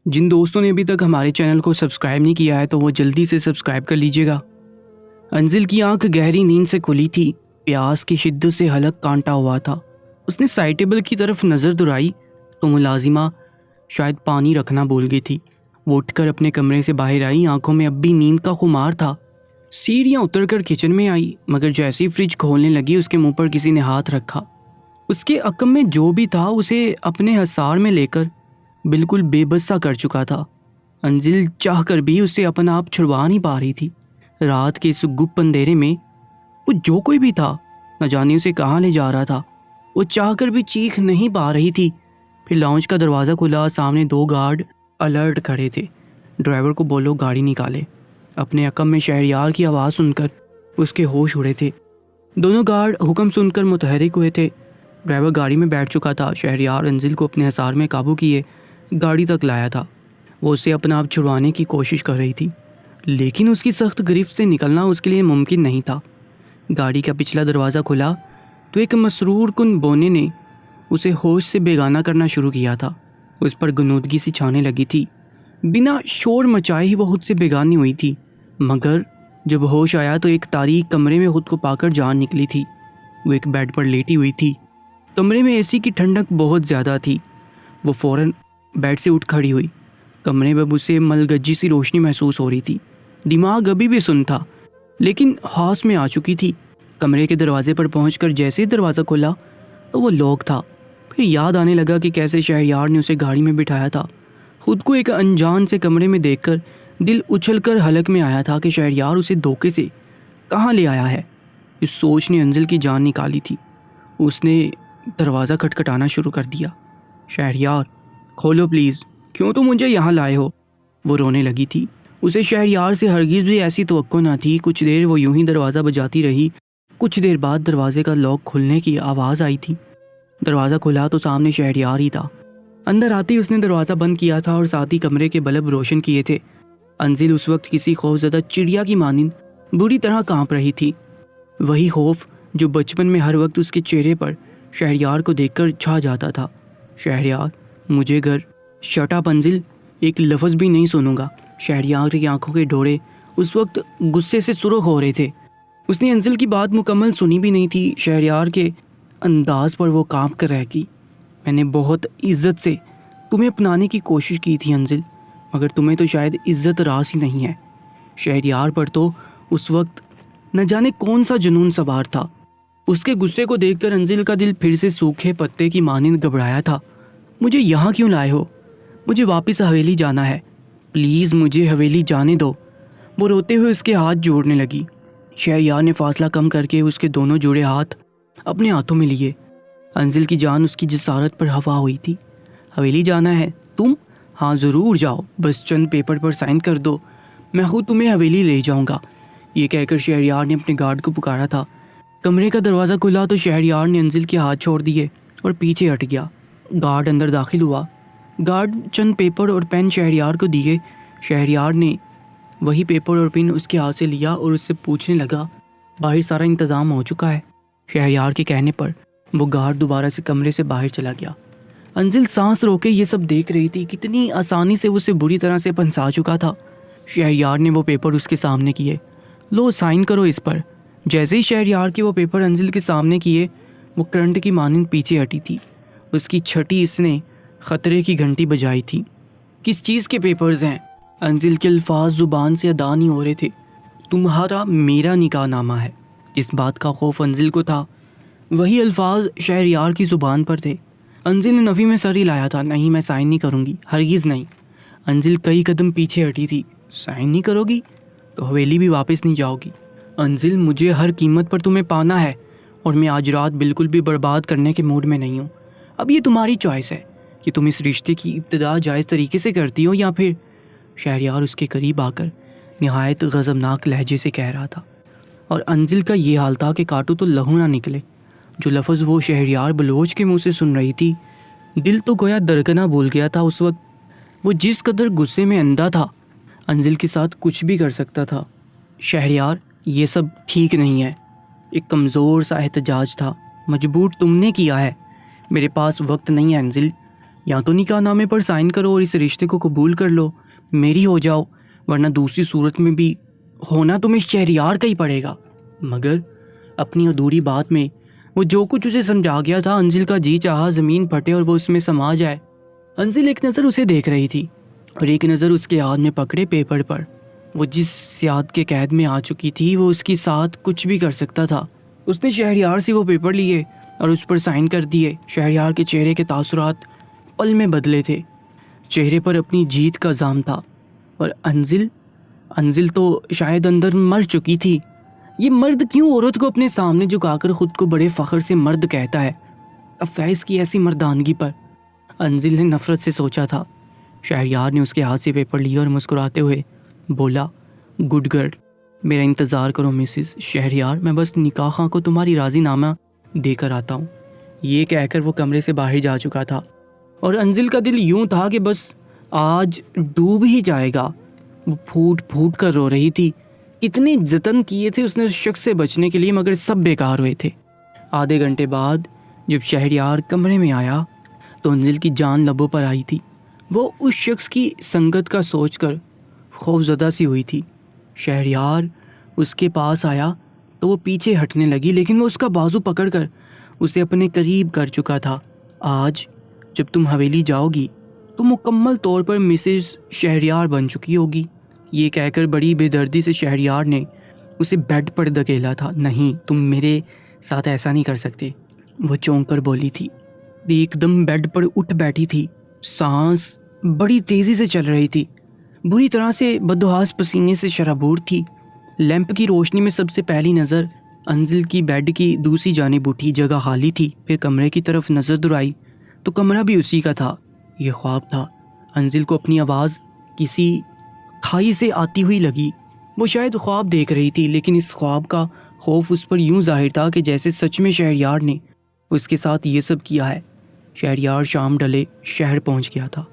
جن دوستوں نے ابھی تک ہمارے چینل کو سبسکرائب نہیں کیا ہے تو وہ جلدی سے سبسکرائب کر لیجیے گا۔ انزل کی آنکھ گہری نیند سے کھلی تھی، پیاس کی شدت سے حلق کانٹا ہوا تھا۔ اس نے سائڈ ٹیبل کی طرف نظر دوڑائی تو ملازمہ شاید پانی رکھنا بھول گئی تھی۔ وہ اٹھ کر اپنے کمرے سے باہر آئی، آنکھوں میں اب بھی نیند کا خمار تھا۔ سیڑھیاں اتر کر کچن میں آئی، مگر جیسے ہی فریج کھولنے لگی اس کے منہ پر کسی نے ہاتھ رکھا۔ اس کے عقم میں جو بھی تھا اسے اپنے حصار میں لے کر بالکل بے بس سا کر چکا تھا۔ انزل چاہ کر بھی اسے اپنا آپ چھڑوا نہیں پا رہی تھی۔ رات کے اس گپ اندھیرے میں وہ جو کوئی بھی تھا نہ جانے اسے کہاں لے جا رہا تھا۔ وہ چاہ کر بھی چیخ نہیں پا رہی تھی۔ پھر لاؤنج کا دروازہ کھلا، سامنے 2 گارڈ الرٹ کھڑے تھے۔ ڈرائیور کو بولو گاڑی نکالے۔ اپنے عقم میں شہریار کی آواز سن کر اس کے ہوش اڑے تھے۔ دونوں گارڈ حکم سن کر متحرک ہوئے تھے۔ ڈرائیور گاڑی میں بیٹھ چکا تھا۔ شہریار انزل کو اپنے حصار میں قابو کیے گاڑی تک لایا تھا۔ وہ اسے اپنا آپ چھڑوانے کی کوشش کر رہی تھی، لیکن اس کی سخت گرفت سے نکلنا اس کے لیے ممکن نہیں تھا۔ گاڑی کا پچھلا دروازہ کھلا تو ایک مسرور کن بونے نے اسے ہوش سے بیگانہ کرنا شروع کیا تھا۔ اس پر غنودگی سی چھانے لگی تھی۔ بنا شور مچائے ہی وہ خود سے بیگانی ہوئی تھی، مگر جب ہوش آیا تو ایک تاریک کمرے میں خود کو پا کر جان نکلی تھی۔ وہ ایک بیڈ پر لیٹی ہوئی تھی۔ کمرے میں اے سی کی ٹھنڈک بہت زیادہ تھی۔ وہ فوراً بیڈ سے اٹھ کھڑی ہوئی۔ کمرے میں اسے ملگجی سی روشنی محسوس ہو رہی تھی۔ دماغ ابھی بھی سن تھا، لیکن ہوش میں آ چکی تھی۔ کمرے کے دروازے پر پہنچ کر جیسے ہی دروازہ کھلا تو وہ لاک تھا۔ پھر یاد آنے لگا کہ کیسے شہریار نے اسے گاڑی میں بٹھایا تھا۔ خود کو ایک انجان سے کمرے میں دیکھ کر دل اچھل کر حلق میں آیا تھا کہ شہریار اسے دھوکے سے کہاں لے آیا ہے۔ اس سوچ نے انزل کی جان نکالی تھی۔ اس نے دروازہ کھٹکھٹانا شروع کر دیا۔ شہریار کھولو پلیز، کیوں تم مجھے یہاں لائے ہو؟ وہ رونے لگی تھی۔ اسے شہریار سے ہرگز بھی ایسی توقع نہ تھی۔ کچھ دیر وہ یوں ہی دروازہ بجاتی رہی۔ کچھ دیر بعد دروازے کا لاک کھلنے کی آواز آئی تھی۔ دروازہ کھلا تو سامنے شہریار ہی تھا۔ اندر آتے ہی اس نے دروازہ بند کیا تھا اور ساتھ ہی کمرے کے بلب روشن کیے تھے۔ انزل اس وقت کسی خوفزدہ چڑیا کی مانند بری طرح کانپ رہی تھی۔ وہی خوف جو بچپن میں ہر وقت اس کے چہرے پر شہریار کو دیکھ کر چھا جاتا تھا۔ شہریار مجھے گھر، شٹ اپ انزل، ایک لفظ بھی نہیں سنوں گا۔ شہریار کی آنکھوں کے ڈوڑے اس وقت غصے سے سرخ ہو رہے تھے۔ اس نے انزل کی بات مکمل سنی بھی نہیں تھی۔ شہریار کے انداز پر وہ کانپ کر رہ گئی۔ میں نے بہت عزت سے تمہیں اپنانے کی کوشش کی تھی انزل، مگر تمہیں تو شاید عزت راس ہی نہیں ہے۔ شہریار پر تو اس وقت نہ جانے کون سا جنون سوار تھا۔ اس کے غصے کو دیکھ کر انزل کا دل پھر سے سوکھے پتے کی مانند گھبرایا تھا۔ مجھے یہاں کیوں لائے ہو؟ مجھے واپس حویلی جانا ہے، پلیز مجھے حویلی جانے دو۔ وہ روتے ہوئے اس کے ہاتھ جوڑنے لگی۔ شہریار نے فاصلہ کم کر کے اس کے دونوں جڑے ہاتھ اپنے ہاتھوں میں لیے۔ انزل کی جان اس کی جسارت پر ہوا ہوئی تھی۔ حویلی جانا ہے تم؟ ہاں ضرور جاؤ، بس چند پیپر پر سائن کر دو، میں خود تمہیں حویلی لے جاؤں گا۔ یہ کہہ کر شہریار نے اپنے گارڈ کو پکارا تھا۔ کمرے کا دروازہ کھلا تو شہریار نے انزل کے ہاتھ چھوڑ دیے اور پیچھے ہٹ گیا۔ گارڈ اندر داخل ہوا۔ گارڈ چند پیپر اور پین شہریار کو دیے۔ شہریار نے وہی پیپر اور پین اس کے ہاتھ سے لیا اور اس سے پوچھنے لگا، باہر سارا انتظام ہو چکا ہے؟ شہریار کے کہنے پر وہ گارڈ دوبارہ سے کمرے سے باہر چلا گیا۔ انزل سانس روکے یہ سب دیکھ رہی تھی، کتنی آسانی سے اسے بری طرح سے پھنسا چکا تھا۔ شہریار نے وہ پیپر اس کے سامنے کیے۔ لو سائن کرو اس پر۔ جیسے ہی شہریار کے وہ پیپر انزل کے سامنے کیے، وہ کرنٹ کی مانند پیچھے ہٹی تھی۔ اس کی چھٹی اس نے خطرے کی گھنٹی بجائی تھی۔ کس چیز کے پیپرز ہیں؟ انزل کے الفاظ زبان سے ادا نہیں ہو رہے تھے۔ تمہارا میرا نکاح نامہ ہے۔ اس بات کا خوف انزل کو تھا۔ وہی الفاظ شہریار کی زبان پر تھے۔ انزل نے نفی میں سر ہی لایا تھا۔ نہیں، میں سائن نہیں کروں گی، ہرگز نہیں۔ انزل کئی قدم پیچھے ہٹی تھی۔ سائن نہیں کرو گی تو حویلی بھی واپس نہیں جاؤ گی۔ انزل مجھے ہر قیمت پر تمہیں پانا ہے، اور میں آج رات بالکل بھی برباد کرنے کے موڈ میں نہیں ہوں۔ اب یہ تمہاری چوائس ہے کہ تم اس رشتے کی ابتدا جائز طریقے سے کرتی ہو یا پھر… شہریار اس کے قریب آ کر نہایت غضبناک لہجے سے کہہ رہا تھا، اور انزل کا یہ حال تھا کہ کاٹو تو لہو نہ نکلے۔ جو لفظ وہ شہریار بلوچ کے منہ سے سن رہی تھی، دل تو گویا درکنا بھول گیا تھا۔ اس وقت وہ جس قدر غصے میں اندھا تھا، انزل کے ساتھ کچھ بھی کر سکتا تھا۔ شہریار یہ سب ٹھیک نہیں ہے، ایک کمزور سا احتجاج تھا۔ مجبور تم نے کیا ہے، میرے پاس وقت نہیں ہے انزل، یا تو نکاح نامے پر سائن کرو اور اس رشتے کو قبول کر لو، میری ہو جاؤ، ورنہ دوسری صورت میں بھی ہونا تمہیں شہریار کا ہی پڑے گا۔ مگر اپنی ادھوری بات میں وہ جو کچھ اسے سمجھا گیا تھا، انزل کا جی چاہا زمین پھٹے اور وہ اس میں سما جائے۔ انزل ایک نظر اسے دیکھ رہی تھی اور ایک نظر اس کے ہاتھ میں پکڑے پیپر پر۔ وہ جس سیاد کے قید میں آ چکی تھی وہ اس کے ساتھ کچھ بھی کر سکتا تھا۔ اس نے شہریار سے وہ پیپر لیے اور اس پر سائن کر دیے۔ شہریار کے چہرے کے تاثرات پل میں بدلے تھے، چہرے پر اپنی جیت کا زام تھا، اور انزل تو شاید اندر مر چکی تھی۔ یہ مرد کیوں عورت کو اپنے سامنے جھکا کر خود کو بڑے فخر سے مرد کہتا ہے؟ اب فیض کی ایسی مردانگی پر انزل نے نفرت سے سوچا تھا۔ شہریار نے اس کے ہاتھ سے پیپر لیا اور مسکراتے ہوئے بولا، گڈ گرل، میرا انتظار کرو مسز شہریار، میں بس نکاح خاں کو تمہاری راضی نامہ دے کر آتا ہوں۔ یہ کہہ کر وہ کمرے سے باہر جا چکا تھا اور انزل کا دل یوں تھا کہ بس آج ڈوب ہی جائے گا۔ وہ پھوٹ پھوٹ کر رو رہی تھی۔ اتنے جتن کیے تھے اس نے اس شخص سے بچنے کے لیے، مگر سب بیکار ہوئے تھے۔ آدھے گھنٹے بعد جب شہریار کمرے میں آیا تو انزل کی جان لبوں پر آئی تھی۔ وہ اس شخص کی سنگت کا سوچ کر خوف زدہ سی ہوئی تھی۔ شہریار اس کے پاس آیا تو وہ پیچھے ہٹنے لگی، لیکن وہ اس کا بازو پکڑ کر اسے اپنے قریب کر چکا تھا۔ آج جب تم حویلی جاؤ گی تو مکمل طور پر مسز شہریار بن چکی ہوگی۔ یہ کہہ کر بڑی بے دردی سے شہریار نے اسے بیڈ پر دھکیلا تھا۔ نہیں، تم میرے ساتھ ایسا نہیں کر سکتے، وہ چونک کر بولی تھی۔ ایک دم بیڈ پر اٹھ بیٹھی تھی، سانس بڑی تیزی سے چل رہی تھی، بری طرح سے بدحواس پسینے سے شرابور تھی۔ لیمپ کی روشنی میں سب سے پہلی نظر انزل کی بیڈ کی دوسری جانب اٹھی، جگہ خالی تھی۔ پھر کمرے کی طرف نظر درائی تو کمرہ بھی اسی کا تھا۔ یہ خواب تھا۔ انزل کو اپنی آواز کسی کھائی سے آتی ہوئی لگی۔ وہ شاید خواب دیکھ رہی تھی، لیکن اس خواب کا خوف اس پر یوں ظاہر تھا کہ جیسے سچ میں شہریار نے اس کے ساتھ یہ سب کیا ہے۔ شہریار شام ڈلے شہر پہنچ گیا تھا۔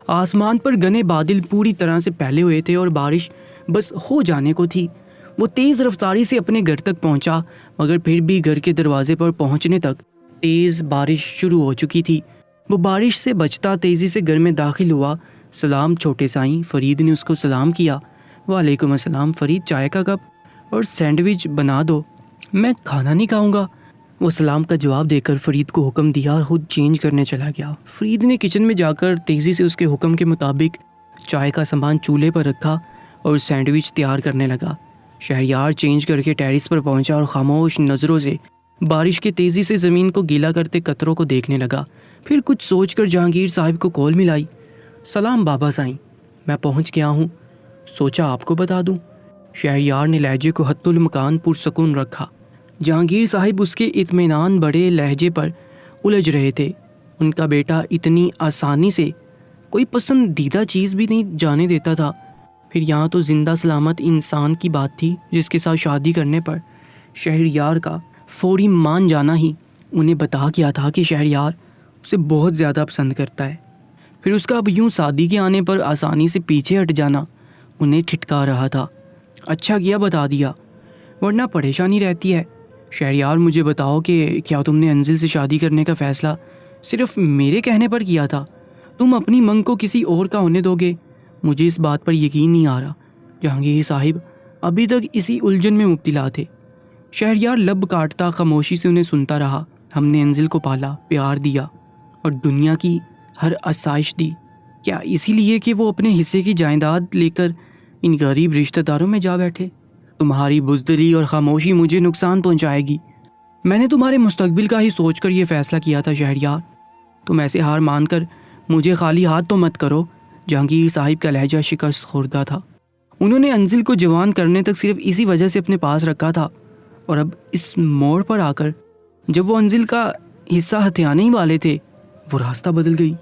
آسمان پر گھنے بادل پوری طرح سے پھیلے ہوئے تھے اور بارش بس ہو جانے کو تھی۔ وہ تیز رفتاری سے اپنے گھر تک پہنچا، مگر پھر بھی گھر کے دروازے پر پہنچنے تک تیز بارش شروع ہو چکی تھی۔ وہ بارش سے بچتا تیزی سے گھر میں داخل ہوا۔ سلام چھوٹے سائیں، فرید نے اس کو سلام کیا۔ وعلیکم السلام فرید، چائے کا کپ اور سینڈوچ بنا دو، میں کھانا نہیں کھاؤں گا۔ وہ سلام کا جواب دے کر فرید کو حکم دیا اور خود چینج کرنے چلا گیا۔ فرید نے کچن میں جا کر تیزی سے اس کے حکم کے مطابق چائے کا سامان چولہے پر رکھا اور سینڈوچ تیار کرنے لگا۔ شہریار چینج کر کے ٹیرس پر پہنچا اور خاموش نظروں سے بارش کے تیزی سے زمین کو گیلا کرتے قطروں کو دیکھنے لگا۔ پھر کچھ سوچ کر جہانگیر صاحب کو کال ملائی۔ سلام بابا سائیں، میں پہنچ گیا ہوں، سوچا آپ کو بتا دوں۔ شہریار نے لہجے کو حت المکان پرسکون رکھا۔ جہانگیر صاحب اس کے اطمینان بڑے لہجے پر الجھ رہے تھے۔ ان کا بیٹا اتنی آسانی سے کوئی پسندیدہ چیز بھی نہیں جانے دیتا تھا۔ پھر یہاں تو زندہ سلامت انسان کی بات تھی جس کے ساتھ شادی کرنے پر شہریار کا فوری مان جانا ہی انہیں بتا کیا تھا کہ شہریار اسے بہت زیادہ پسند کرتا ہے۔ پھر اس کا اب یوں شادی کے آنے پر آسانی سے پیچھے ہٹ جانا انہیں ٹھٹکا رہا تھا۔ اچھا کیا بتا دیا، ورنہ پریشانی رہتی ہے۔ شہریار مجھے بتاؤ کہ کیا تم نے انزل سے شادی کرنے کا فیصلہ صرف میرے کہنے پر کیا تھا؟ تم اپنی منگ کو کسی اور کا ہونے دو گے؟ مجھے اس بات پر یقین نہیں آ رہا۔ جہانگیر صاحب ابھی تک اسی الجھن میں مبتلا تھے۔ شہریار لب کاٹتا خاموشی سے انہیں سنتا رہا۔ ہم نے انزل کو پالا، پیار دیا اور دنیا کی ہر آسائش دی، کیا اسی لیے کہ وہ اپنے حصے کی جائیداد لے کر ان غریب رشتہ داروں میں جا بیٹھے؟ تمہاری بزدلی اور خاموشی مجھے نقصان پہنچائے گی۔ میں نے تمہارے مستقبل کا ہی سوچ کر یہ فیصلہ کیا تھا شہریار، تم ایسے ہار مان کر مجھے خالی ہاتھ تو مت کرو۔ جہانگیر صاحب کا لہجہ شکست خوردہ تھا۔ انہوں نے انزل کو جوان کرنے تک صرف اسی وجہ سے اپنے پاس رکھا تھا، اور اب اس موڑ پر آ کر جب وہ انزل کا حصہ ہتھیانے ہی والے تھے، وہ راستہ بدل گئی۔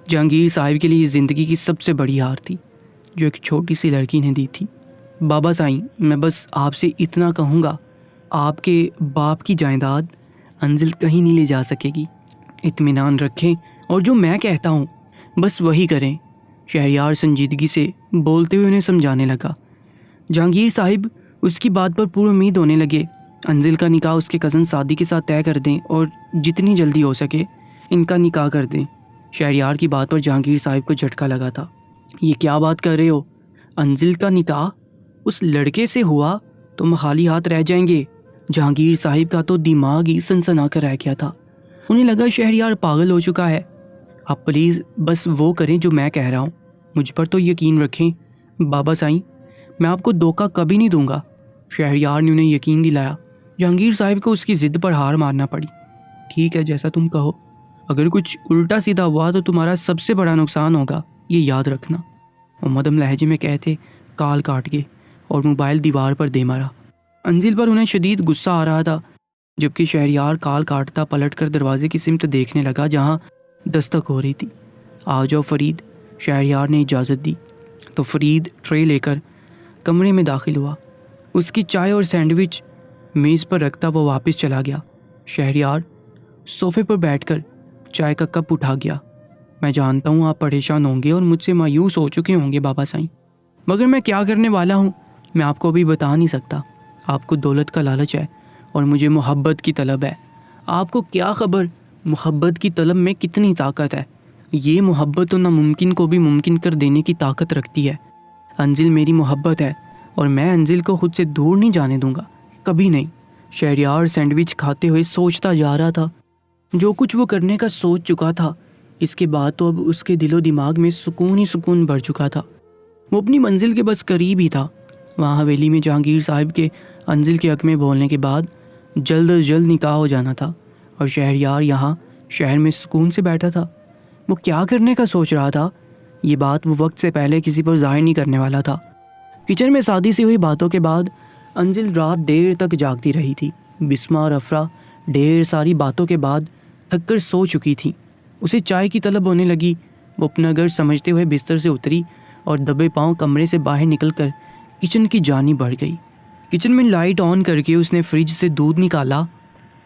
جہانگیر صاحب کے لیے زندگی کی سب سے بڑی ہار تھی جو ایک چھوٹی سی لڑکی نے دی تھی۔ بابا سائیں، میں بس آپ سے اتنا کہوں گا، آپ کے باپ کی جائیداد انزل کہیں نہیں لے جا سکے گی۔ اطمینان رکھیں اور جو میں کہتا ہوں بس وہی کریں۔ شہریار سنجیدگی سے بولتے ہوئے انہیں سمجھانے لگا۔ جہانگیر صاحب اس کی بات پر پورا امید ہونے لگے۔ انزل کا نکاح اس کے کزن سعدی کے ساتھ طے کر دیں اور جتنی جلدی ہو سکے ان کا نکاح کر دیں۔ شہریار کی بات پر جہانگیر صاحب کو جھٹکا لگا تھا۔ یہ کیا بات کر رہے ہو؟ انزل کا نکاح اس لڑکے سے ہوا؟ تم خالی ہاتھ رہ جائیں گے۔ جہانگیر صاحب کا تو دماغ ہی سنسنا کر رہ گیا تھا۔ انہیں لگا شہریار پاگل ہو چکا ہے۔ آپ پلیز بس وہ کریں جو میں کہہ رہا ہوں، مجھ پر تو یقین رکھیں۔ بابا سائیں، میں آپ کو دھوکہ کبھی نہیں دوں گا۔ شہریار نے انہیں یقین دلایا۔ جہانگیر صاحب کو اس کی ضد پر ہار مارنا پڑی۔ ٹھیک ہے، جیسا تم کہو۔ اگر کچھ الٹا سیدھا ہوا تو تمہارا سب سے بڑا نقصان ہوگا، یہ یاد رکھنا۔ وہ مدھم لہجے میں کہتے کال کاٹ گئے اور موبائل دیوار پر دے مارا۔ انزل پر انہیں شدید غصہ آ رہا تھا، جبکہ شہریار کال کاٹتا پلٹ کر دروازے کی سمت دیکھنے لگا جہاں دستک ہو رہی تھی۔ آ جاؤ فرید، شہریار نے اجازت دی تو فرید ٹرے لے کر کمرے میں داخل ہوا۔ اس کی چائے اور سینڈوچ میز پر رکھتا وہ واپس چلا گیا۔ شہریار صوفے پر بیٹھ کر چائے کا کپ اٹھا گیا۔ میں جانتا ہوں آپ پریشان ہوں گے اور مجھ سے مایوس ہو چکے ہوں گے بابا سائیں، مگر میں کیا کرنے والا ہوں میں آپ کو ابھی بتا نہیں سکتا۔ آپ کو دولت کا لالچ ہے اور مجھے محبت کی طلب ہے۔ آپ کو کیا خبر محبت کی طلب میں کتنی طاقت ہے؟ یہ محبت تو ناممکن کو بھی ممکن کر دینے کی طاقت رکھتی ہے۔ انزل میری محبت ہے اور میں انزل کو خود سے دور نہیں جانے دوں گا، کبھی نہیں۔ شہریار سینڈوچ کھاتے ہوئے سوچتا جا رہا تھا۔ جو کچھ وہ کرنے کا سوچ چکا تھا، اس کے بعد تو اب اس کے دل و دماغ میں سکون ہی سکون بھر چکا تھا۔ وہ اپنی منزل کے بس قریب ہی تھا۔ وہاں حویلی میں جہانگیر صاحب کے انزل کے حق میں بولنے کے بعد جلد از جلد نکاح ہو جانا تھا، اور شہریار یہاں شہر میں سکون سے بیٹھا تھا۔ وہ کیا کرنے کا سوچ رہا تھا، یہ بات وہ وقت سے پہلے کسی پر ظاہر نہیں کرنے والا تھا۔ کچن میں سادی سی ہوئی باتوں کے بعد انزل رات دیر تک جاگتی رہی تھی۔ بسمہ اور افرا ڈھیر ساری باتوں کے بعد تھک کر سو چکی تھیں۔ اسے چائے کی طلب ہونے لگی۔ وہ اپنا گھر سمجھتے ہوئے بستر سے اتری اور دبے پاؤں کمرے سے باہر نکل کر کچن کی جانب بڑھ گئی۔ کچن میں لائٹ آن کر کے اس نے فریج سے دودھ نکالا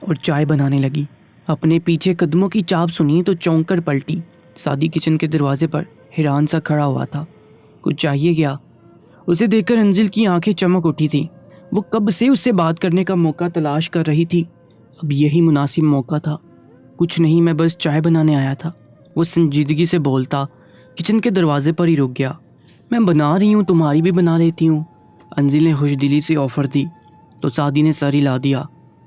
اور چائے بنانے لگی۔ اپنے پیچھے قدموں کی چاپ سنی تو چونک کر پلٹی۔ سادی کچن کے دروازے پر حیران سا کھڑا ہوا تھا۔ کچھ چاہیے کیا؟ اسے دیکھ کر انزل کی آنکھیں چمک اٹھی تھیں۔ وہ کب سے اس سے بات کرنے کا موقع تلاش کر رہی تھی، اب یہی مناسب موقع تھا۔ کچھ نہیں، میں بس چائے بنانے آیا تھا، وہ سنجیدگی سے بولتا کچن کے دروازے پر ہی رک گیا۔ میں بنا رہی ہوں، تمہاری بھی بنا لیتی ہوں، انزل نے خوش دلی سے آفر دی تو سادی نے سر ہلا دیا۔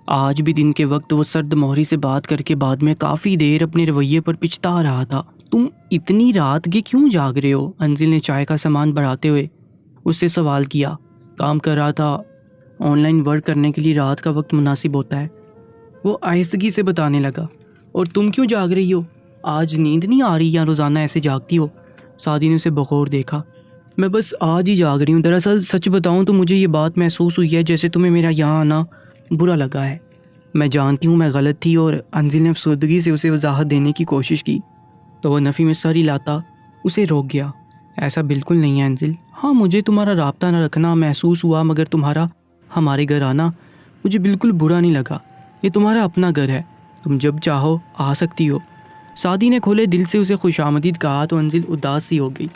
آج بھی دن کے وقت وہ سرد مہری سے بات کر کے بعد میں کافی دیر اپنے رویے پر پچھتا رہا تھا۔ تم اتنی رات کے کیوں جاگ رہے ہو؟ انزل نے چائے کا سامان بڑھاتے ہوئے اس سے سوال کیا۔ کام کر رہا تھا، آن لائن ورک کرنے کے لیے رات کا وقت مناسب ہوتا ہے، وہ آہستگی سے بتانے لگا۔ اور تم کیوں جاگ رہی ہو؟ آج نیند نہیں آ رہی یا روزانہ ایسے جاگتی ہو؟ سادی نے اسے بغور دیکھا۔ میں بس آج ہی جاگ رہی ہوں، دراصل سچ بتاؤں تو مجھے یہ بات محسوس ہوئی ہے جیسے تمہیں میرا یہاں آنا برا لگا ہے۔ میں جانتی ہوں میں غلط تھی، اور انزل نے افسردگی سے اسے وضاحت دینے کی کوشش کی تو وہ نفی میں سر ہلاتا اسے روک گیا۔ ایسا بالکل نہیں ہے انزل، ہاں مجھے تمہارا رابطہ نہ رکھنا محسوس ہوا، مگر تمہارا ہمارے گھر آنا مجھے بالکل برا نہیں لگا۔ یہ تمہارا اپنا گھر ہے، تم جب چاہو آ سکتی ہو۔ سادی نے کھلے دل سے اسے خوش آمدید کہا تو انزل اداس سی ہو گئی۔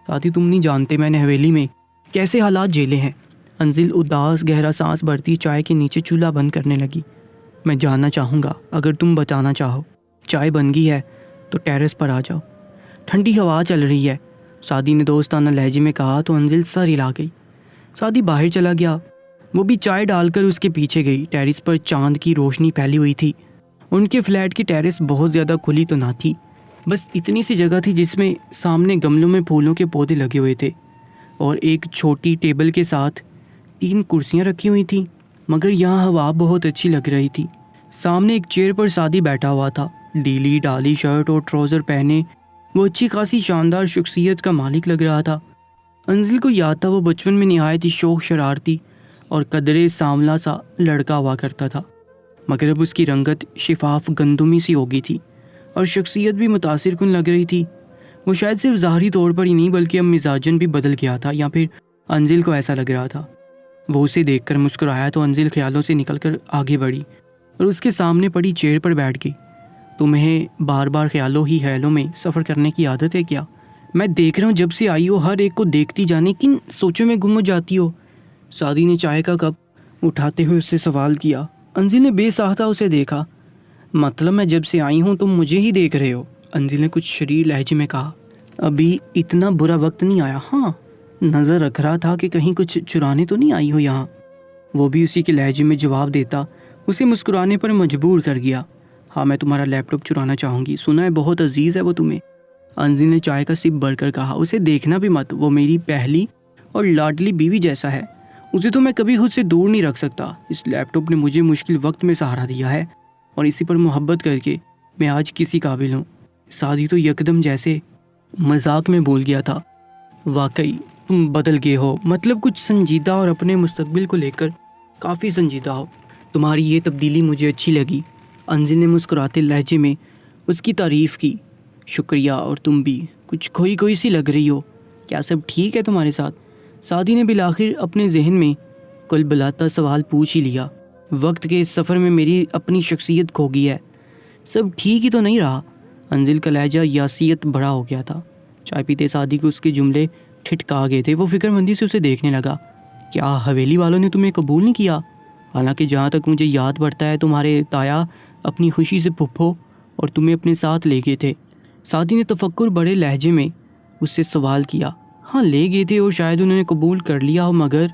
سادی تم نہیں جانتے میں نے حویلی میں کیسے حالات جھیلے ہیں۔ انزل اداس گہرا سانس بھرتی چائے کے نیچے چولہا بند کرنے لگی۔ میں جاننا چاہوں گا اگر تم بتانا چاہو۔ چائے بن گئی ہے تو ٹیرس پر آ جاؤ، ٹھنڈی ہوا چل رہی ہے، سادی نے دوستانہ لہجے میں کہا تو انزل سر ہلا گئی۔ سادی باہر چلا گیا، وہ بھی چائے ڈال کر اس کے پیچھے گئی۔ ٹیرس پر چاند کی روشنی پھیلی ہوئی تھی۔ ان کے فلیٹ کی ٹیرس بہت زیادہ کھلی تو نہ تھی، بس اتنی سی جگہ تھی جس میں سامنے گملوں میں پھولوں کے پودے لگے ہوئے تھے اور ایک چھوٹی ٹیبل کے ساتھ 3 کرسیاں رکھی ہوئی تھیں، مگر یہاں ہوا بہت اچھی لگ رہی تھی۔ سامنے ایک چیئر پر سادی بیٹھا ہوا تھا، ڈیلی ڈالی شرٹ اور ٹراؤزر پہنے وہ اچھی خاصی شاندار شخصیت کا مالک لگ رہا تھا۔ انزل کو یاد تھا وہ بچپن میں نہایت ہی شوخ شرارتی اور قدرے سانولا سا لڑکا ہوا کرتا تھا، مگر اب اس کی رنگت شفاف گندمی سی ہو گئی تھی اور شخصیت بھی متاثر کن لگ رہی تھی۔ وہ شاید صرف ظاہری طور پر ہی نہیں بلکہ اب مزاجن بھی بدل گیا تھا، یا پھر انزل کو ایسا لگ رہا تھا۔ وہ اسے دیکھ کر مسکرایا تو انزل خیالوں سے نکل کر آگے بڑھی اور اس کے سامنے پڑی چیئر پر بیٹھ گئی۔ تمہیں بار بار خیالوں میں سفر کرنے کی عادت ہے کیا؟ میں دیکھ رہا ہوں جب سے آئی ہو ہر ایک کو دیکھتی جانے کن سوچوں میں گم ہو جاتی ہو۔ سادی نے چائے کا کپ اٹھاتے ہوئے اس سے سوال کیا۔ انزل نے بے ساختہ اسے دیکھا۔ مطلب میں جب سے آئی ہوں تم مجھے ہی دیکھ رہے ہو؟ انزل نے کچھ شریر لہجے میں کہا۔ ابھی اتنا برا وقت نہیں آیا، ہاں نظر رکھ رہا تھا کہ کہیں کچھ چرانے تو نہیں آئی ہو یہاں۔ وہ بھی اسی کے لہجے میں جواب دیتا اسے مسکرانے پر مجبور کر گیا۔ ہاں میں تمہارا لیپ ٹاپ چرانا چاہوں گی، سنا ہے بہت عزیز ہے وہ تمہیں۔ انزل نے چائے کا سپ بھر کر کہا، اسے دیکھنا بھی مت، وہ میری پہلی اور لاڈلی بیوی جیسا ہے، اسے تو میں کبھی خود سے دور نہیں رکھ سکتا۔ اس لیپ ٹاپ نے مجھے مشکل وقت میں سہارا دیا ہے اور اسی پر محبت کر کے میں آج کسی قابل ہوں۔ سادی تو یکدم جیسے مذاق میں بول گیا تھا، واقعی تم بدل گئے ہو، مطلب کچھ سنجیدہ اور اپنے مستقبل کو لے کر کافی سنجیدہ ہو۔ تمہاری یہ تبدیلی مجھے اچھی لگی۔ انزل نے مسکراتے لہجے میں اس کی تعریف کی۔ شکریہ، اور تم بھی کچھ کھوئی کھوئی سی لگ رہی ہو، کیا سب ٹھیک ہے تمہارے ساتھ؟ سادی نے بالآخر اپنے ذہن میں کل بلاتا سوال پوچھ ہی لیا۔ وقت کے اس سفر میں میری اپنی شخصیت کھو گئی ہے، سب ٹھیک ہی تو نہیں رہا۔ انزل کا لہجہ یاسیت بڑا ہو گیا تھا۔ چائے پیتے سادی کو اس کے جملے ٹھٹکا گئے تھے۔ وہ فکر مندی سے اسے دیکھنے لگا۔ کیا حویلی والوں نے تمہیں قبول نہیں کیا؟ حالانکہ جہاں تک مجھے یاد پڑتا ہے تمہارے تایا اپنی خوشی سے پھپھو اور تمہیں اپنے ساتھ لے گئے تھے۔ سادی نے تفکر بڑے لہجے میں اس سے سوال کیا۔ ہاں لے گئے تھے اور شاید انہوں نے قبول کر لیا ہو، مگر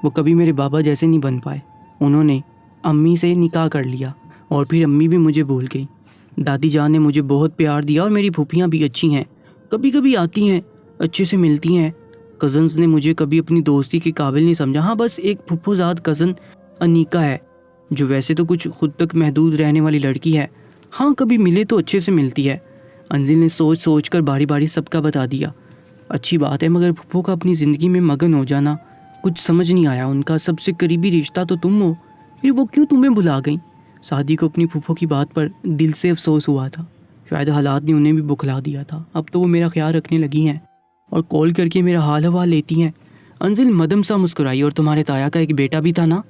وہ کبھی میرے بابا جیسے نہیں بن پائے۔ انہوں نے امی سے نکاح کر لیا اور پھر امی بھی مجھے بھول گئی۔ دادی جان نے مجھے بہت پیار دیا اور میری پھوپھیاں بھی اچھی ہیں، کبھی کبھی آتی ہیں، اچھے سے ملتی ہیں۔ کزنز نے مجھے کبھی اپنی دوستی کے قابل نہیں سمجھا۔ ہاں بس ایک پھپھو زاد کزن انیکا ہے، جو ویسے تو کچھ خود تک محدود رہنے والی لڑکی ہے، ہاں کبھی ملے تو اچھے سے ملتی ہے۔ انزل نے سوچ سوچ کر باری باری سب کا بتا دیا۔ اچھی بات ہے، مگر پھپھو کا اپنی زندگی میں مگن ہو جانا کچھ سمجھ نہیں آیا۔ ان کا سب سے قریبی رشتہ تو تم ہو، پھر وہ کیوں تمہیں بلا گئیں؟ سادی کو اپنی پھپھو کی بات پر دل سے افسوس ہوا تھا۔ شاید حالات نے انہیں بھی بکھلا دیا تھا۔ اب تو وہ میرا خیال رکھنے لگی ہیں اور کال کر کے میرا حال حوال لیتی ہیں۔ انزل مدم سا مسکرائی۔ اور تمہارے تایا کا ایک بیٹا بھی تھا نا،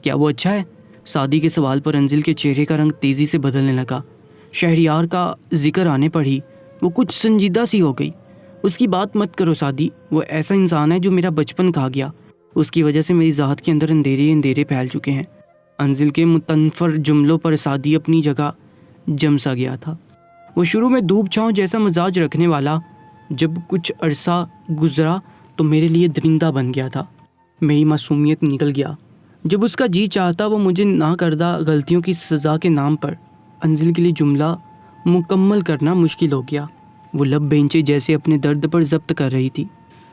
کیا وہ اچھا ہے؟ سادی کے سوال پر انزل کے چہرے کا رنگ تیزی سے بدلنے لگا۔ شہریار کا ذکر آنے پر ہی وہ کچھ سنجیدہ سی ہو گئی۔ اس کی بات مت کرو سادی، وہ ایسا انسان ہے جو میرا بچپن کھا گیا، اس کی وجہ سے میری ذات کے اندر اندھیرے اندھیرے پھیل چکے ہیں۔ انزل کے متنفر جملوں پر سادی اپنی جگہ جم سا گیا تھا۔ وہ شروع میں دھوپ چھاؤں جیسا مزاج رکھنے والا، جب کچھ عرصہ گزرا تو میرے لیے درندہ بن گیا تھا۔ میری معصومیت نکل گیا۔ جب اس کا جی چاہتا وہ مجھے نہ کردہ غلطیوں کی سزا کے نام پر انزل کے لیے جملہ مکمل کرنا مشکل ہو گیا۔ وہ لب بینچے جیسے اپنے درد پر ضبط کر رہی تھی۔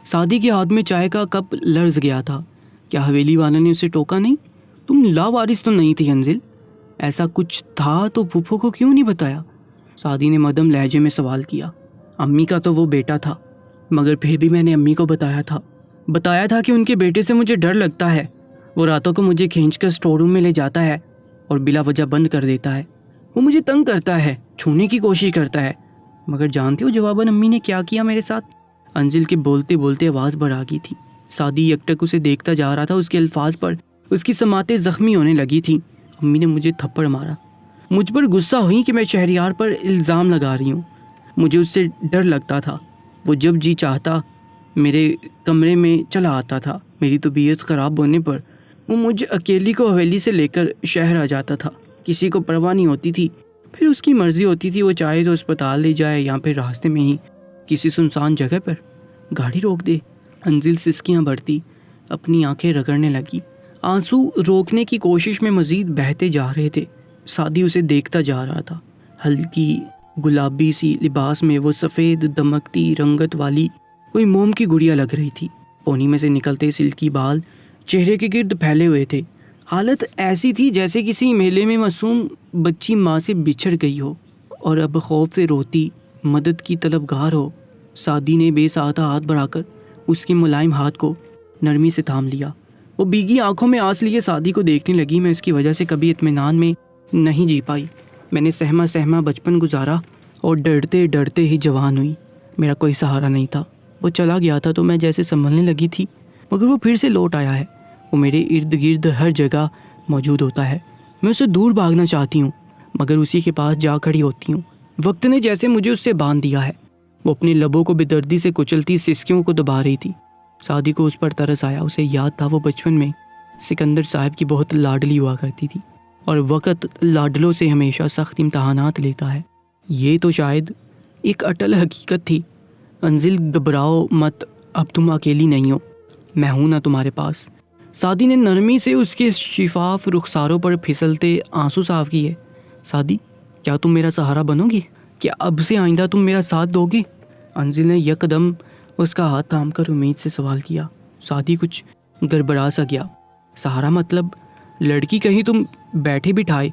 سادی کے ہاتھ میں چائے کا کپ لرز گیا تھا۔ کیا حویلی والوں نے اسے ٹوکا نہیں؟ تم لاوارث تو نہیں تھی انزل، ایسا کچھ تھا تو پھپھو کو کیوں نہیں بتایا؟ سادی نے مدم لہجے میں سوال کیا۔ امی کا تو وہ بیٹا تھا، مگر پھر بھی میں نے امی کو بتایا تھا کہ ان کے بیٹے سے مجھے ڈر لگتا ہے۔ وہ راتوں کو مجھے کھینچ کر اسٹور روم میں لے جاتا ہے اور بلا وجہ بند کر دیتا ہے۔ وہ مجھے تنگ کرتا ہے، چھونے کی کوشش کرتا ہے، مگر جانتے ہو جواباً امی نے کیا کیا میرے ساتھ؟ انزل کے بولتے بولتے آواز بڑھا گئی تھی۔ سادی یکٹک اسے دیکھتا جا رہا تھا۔ اس کے الفاظ پر اس کی سماعتیں زخمی ہونے لگی تھیں۔ امی نے مجھے تھپڑ مارا، مجھ پر غصہ ہوئی کہ میں شہریار پر الزام لگا رہی ہوں۔ مجھے اس سے ڈر لگتا تھا۔ وہ جب جی چاہتا میرے کمرے میں چلا آتا تھا۔ میری طبیعت خراب ہونے پر وہ مجھے اکیلی کو حویلی سے لے کر شہر آ جاتا تھا۔ کسی کو پرواہ نہیں ہوتی تھی، پھر اس کی مرضی ہوتی تھی، وہ چاہے تو اسپتال لے جائے یا پھر راستے میں ہی کسی سنسان جگہ پر گاڑی روک دے۔ انزل سسکیاں بھرتی اپنی آنکھیں رگڑنے لگی۔ آنسو روکنے کی کوشش میں مزید بہتے جا رہے تھے۔ سادی اسے دیکھتا جا رہا تھا۔ ہلکی گلابی سی لباس میں وہ سفید دمکتی رنگت والی کوئی موم کی گڑیا لگ رہی تھی۔ پونی میں سے نکلتے سلکی بال چہرے کے گرد پھیلے ہوئے تھے۔ حالت ایسی تھی جیسے کسی میلے میں معصوم بچی ماں سے بچھڑ گئی ہو اور اب خوف سے روتی مدد کی طلبگار ہو۔ سادی نے بے ساختہ ہاتھ بڑھا کر اس کے ملائم ہاتھ کو نرمی سے تھام لیا۔ وہ بیگی آنکھوں میں آنس لیے سادی کو دیکھنے لگی۔ میں اس کی وجہ سے کبھی اطمینان میں نہیں جی پائی۔ میں نے سہما سہما بچپن گزارا اور ڈرتے ڈرتے ہی جوان ہوئی۔ میرا کوئی سہارا نہیں تھا۔ وہ چلا گیا تھا تو میں جیسے سنبھلنے لگی تھی، مگر وہ پھر سے لوٹ آیا ہے۔ وہ میرے ارد گرد ہر جگہ موجود ہوتا ہے۔ میں اسے دور بھاگنا چاہتی ہوں، مگر اسی کے پاس جا کھڑی ہوتی ہوں۔ وقت نے جیسے مجھے اس سے باندھ دیا ہے۔ وہ اپنے لبوں کو بے دردی سے کچلتی سسکیوں کو دبا رہی تھی۔ سادی کو اس پر ترس آیا۔ اسے یاد تھا وہ بچپن میں سکندر صاحب کی بہت لاڈلی ہوا کرتی تھی اور وقت لاڈلوں سے ہمیشہ سخت امتحانات لیتا ہے۔ یہ تو شاید ایک اٹل حقیقت تھی، انزل گھبراؤ مت، اب تم اکیلی نہیں ہو، میں ہوں نا تمہارے پاس۔ سعدی نے نرمی سے اس کے شفاف رخساروں پر پھسلتے آنسو صاف کیے۔ سعدی، کیا تم میرا سہارا بنو گی؟ کیا اب سے آئندہ تم میرا ساتھ دو گی؟ انزل نے یکدم اس کا ہاتھ تھام کر امید سے سوال کیا۔ سعدی کچھ گڑبڑا سا گیا۔ سہارا مطلب؟ لڑکی کہیں تم بیٹھے بٹھائے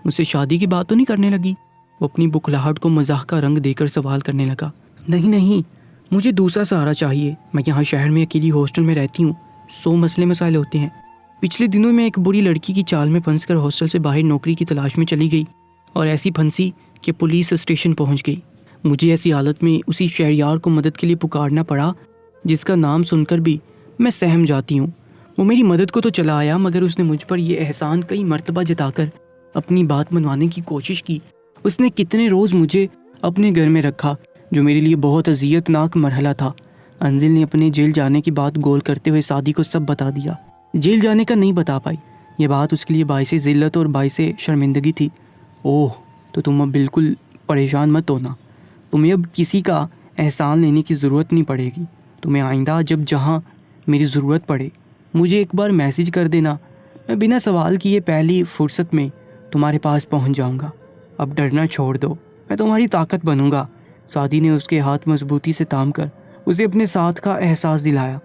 مجھ سے شادی کی بات تو نہیں کرنے لگی؟ وہ اپنی بکھلاہٹ کو مزاح کا رنگ دے کر سوال کرنے لگا۔ نہیں، مجھے دوسرا سہارا چاہیے، میں یہاں شہر میں اکیلی ہاسٹل میں رہتی ہوں، 100 مسئلے مسائل ہوتے ہیں۔ پچھلے دنوں میں ایک بری لڑکی کی چال میں پھنس کر ہاسٹل سے باہر نوکری کی تلاش میں چلی گئی اور ایسی پھنسی کہ پولیس اسٹیشن پہنچ گئی۔ مجھے ایسی حالت میں اسی شہریار کو مدد کے لیے پکارنا پڑا جس کا نام سن کر بھی میں سہم جاتی ہوں۔ وہ میری مدد کو تو چلا آیا، مگر اس نے مجھ پر یہ احسان کئی مرتبہ جتا کر اپنی بات منوانے کی کوشش کی۔ اس نے کتنے روز مجھے اپنے گھر میں رکھا، جو میرے لیے بہت اذیت ناک مرحلہ تھا۔ انزل نے اپنے جیل جانے کی بات گول کرتے ہوئے سعدی کو سب بتا دیا۔ جیل جانے کا نہیں بتا پائی، یہ بات اس کے لیے باعث ذلت اور باعث شرمندگی تھی۔ اوہ، تو تم اب بالکل پریشان مت ہونا، تمہیں اب کسی کا احسان لینے کی ضرورت نہیں پڑے گی۔ تمہیں آئندہ جب جہاں میری ضرورت پڑے مجھے ایک بار میسج کر دینا، میں بنا سوال کیے پہلی فرصت میں تمہارے پاس پہنچ جاؤں گا۔ اب ڈرنا چھوڑ دو، میں تمہاری طاقت بنوں گا۔ سعدی نے اس کے ہاتھ مضبوطی سے تھام کر اسے اپنے ساتھ کا احساس دلایا۔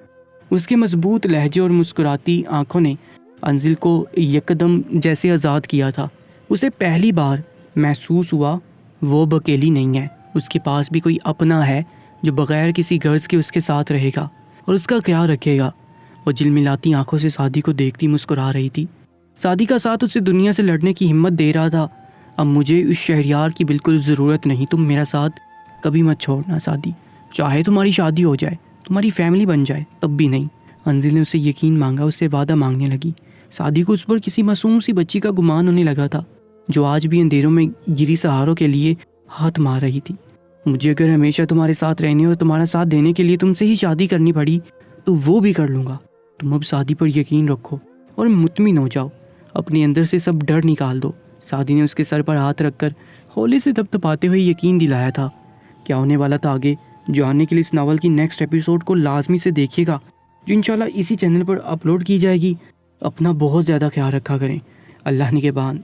اس کے مضبوط لہجے اور مسکراتی آنکھوں نے انزل کو یکدم جیسے آزاد کیا تھا۔ اسے پہلی بار محسوس ہوا وہ اب اکیلی نہیں ہے، اس کے پاس بھی کوئی اپنا ہے جو بغیر کسی غرض کے اس کے ساتھ رہے گا اور اس کا خیال رکھے گا۔ وہ جلملاتی آنکھوں سے سعدی کو دیکھتی مسکرا رہی تھی۔ سعدی کا ساتھ اسے دنیا سے لڑنے کی ہمت دے رہا تھا۔ اب مجھے اس شہریار کی بالکل ضرورت نہیں، تم میرا ساتھ کبھی مت چھوڑنا سعدی، چاہے تمہاری شادی ہو جائے، تمہاری فیملی بن جائے، تب بھی نہیں۔ انزل نے اسے یقین مانگا، اس سے وعدہ مانگنے لگی۔ سعدی کو اس پر کسی معصوم سی بچی کا گمان ہونے لگا تھا جو آج بھی اندھیروں میں گری سہاروں کے لیے ہاتھ مار رہی تھی۔ مجھے اگر ہمیشہ تمہارے ساتھ رہنے اور تمہارا ساتھ دینے کے لیے تم سے ہی شادی کرنی پڑی تو وہ بھی کر لوں گا۔ تم اب سعدی پر یقین رکھو اور مطمئن ہو جاؤ، اپنے اندر سے سب ڈر نکال دو۔ سعدی نے اس کے سر پر ہاتھ رکھ کر ہولے سے تپتپاتے ہوئے یقین دلایا تھا۔ کیا ہونے والا تھا آگے جاننے کے لیے اس ناول کی نیکسٹ ایپیسوڈ کو لازمی سے دیکھیے گا، جو انشاءاللہ اسی چینل پر اپلوڈ کی جائے گی۔ اپنا بہت زیادہ خیال رکھا کریں۔ اللہ نگہبان۔